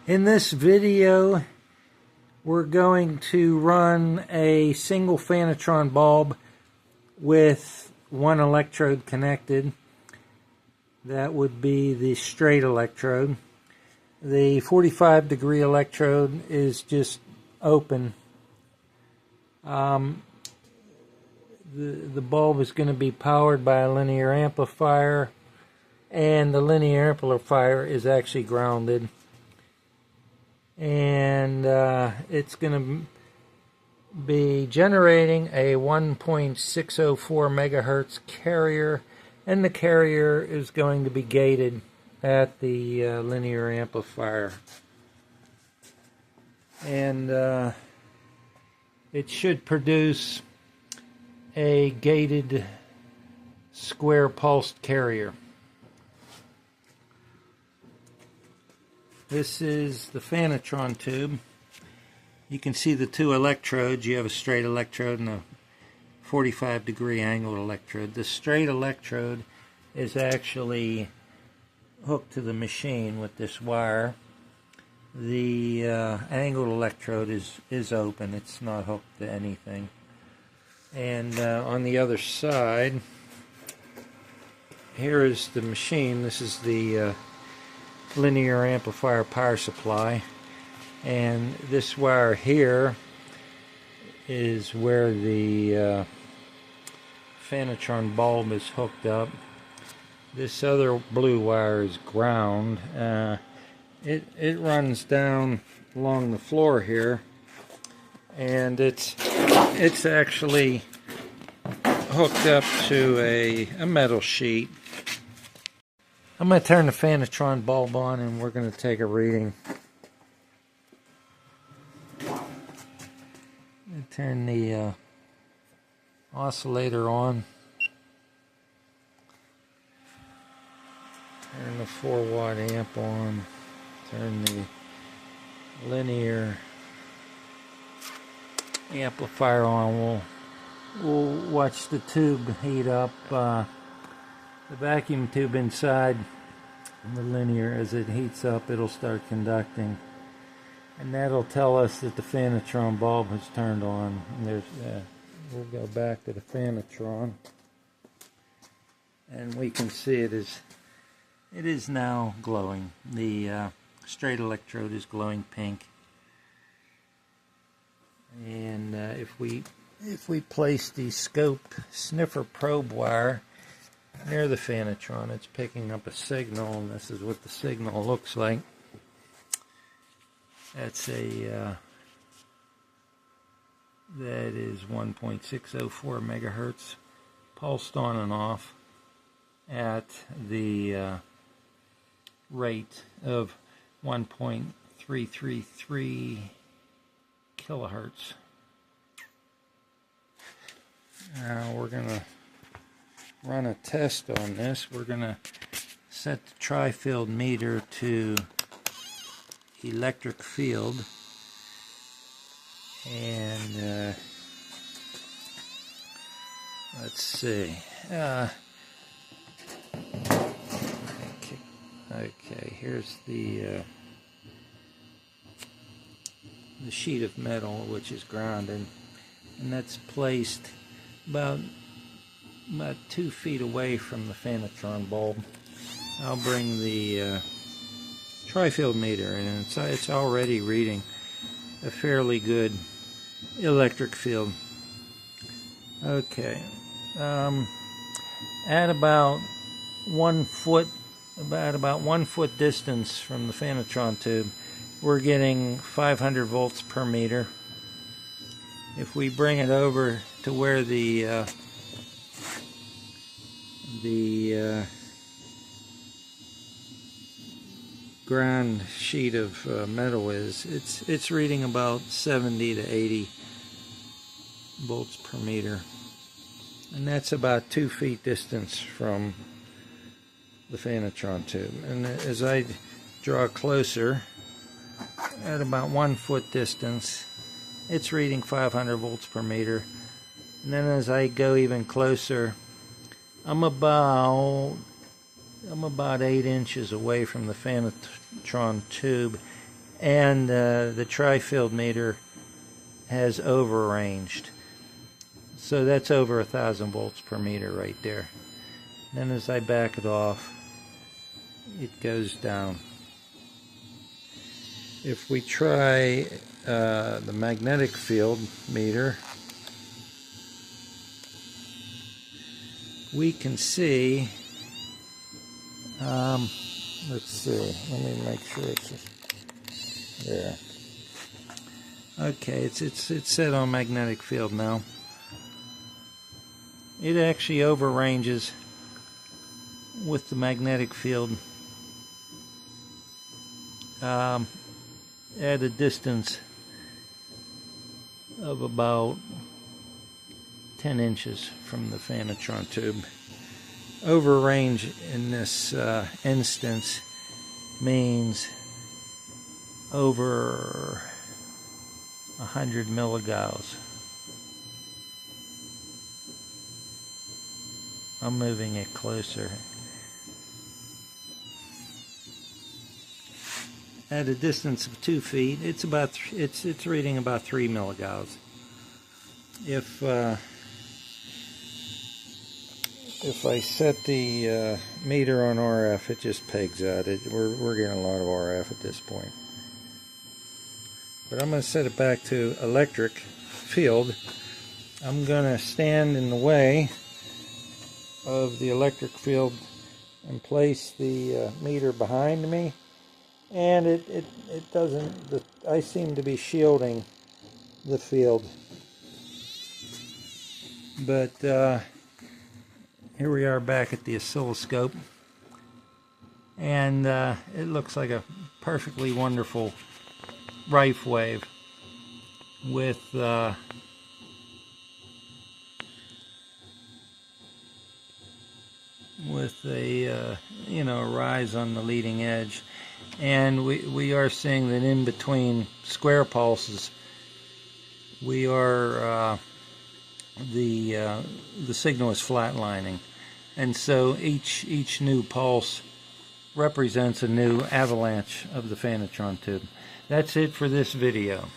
In this video, we're going to run a single phanotron bulb with one electrode connected. That would be the straight electrode. The 45-degree electrode is just open. The bulb is going to be powered by a linear amplifier, and the linear amplifier is actually grounded. And it's going to be generating a 1.604 megahertz carrier, and the carrier is going to be gated at the linear amplifier. And it should produce a gated square pulsed carrier. This is the phanotron tube. You can see the two electrodes. You have a straight electrode and a 45-degree angled electrode. The straight electrode is actually hooked to the machine with this wire. The angled electrode is open. It's not hooked to anything. And on the other side, here is the machine. This is the linear amplifier power supply, and this wire here is where the phanotron bulb is hooked up. This other blue wire is ground. It runs down along the floor here, and it's actually hooked up to a metal sheet. I'm going to turn the phanotron bulb on and we're going to take a reading. Turn the oscillator on. Turn the 4-watt amp on. Turn the linear amplifier on. We'll watch the tube heat up. The vacuum tube inside the linear, as it heats up, it'll start conducting, and that'll tell us that the phanotron bulb has turned on. And there's we'll go back to the phanotron, and we can see it is now glowing. The straight electrode is glowing pink, and if we place the scope sniffer probe wire near the phanotron, it's picking up a signal, and this is what the signal looks like. That's that is 1.604 megahertz, pulsed on and off at the rate of 1.333 kilohertz. Now we're going to run a test on this. We're going to set the tri-field meter to electric field, and let's see. Okay, here's the sheet of metal, which is grounded, and that's placed about 2 feet away from the phanotron bulb. I'll bring the tri-field meter in, and it's already reading a fairly good electric field. Okay, at about 1 foot distance from the phanotron tube, we're getting 500 volts per meter. If we bring it over to where the ground sheet of metal is, it's reading about 70 to 80 volts per meter, and that's about 2 feet distance from the phanotron tube. And as I draw closer, at about 1 foot distance, it's reading 500 volts per meter. And then as I go even closer, I'm about 8 inches away from the phanotron tube, and the tri-field meter has overranged. So that's over 1,000 volts per meter right there. Then as I back it off, it goes down. If we try the magnetic field meter, we can see, let's see, let me make sure it's there. Okay, it's set on magnetic field now. It actually overranges with the magnetic field at a distance of about 10 inches from the phanotron tube. Overrange in this instance means over 100 milligauss. I'm moving it closer. At a distance of 2 feet, it's reading about 3 milligauss. If I set the meter on RF, it just pegs out. We're getting a lot of RF at this point. But I'm going to set it back to electric field. I'm going to stand in the way of the electric field and place the meter behind me, and it doesn't, I seem to be shielding the field, but here we are back at the oscilloscope, and it looks like a perfectly wonderful Rife wave with a rise on the leading edge, and we are seeing that in between square pulses we are the signal is flatlining, and so each new pulse represents a new avalanche of the phanotron tube. That's it for this video.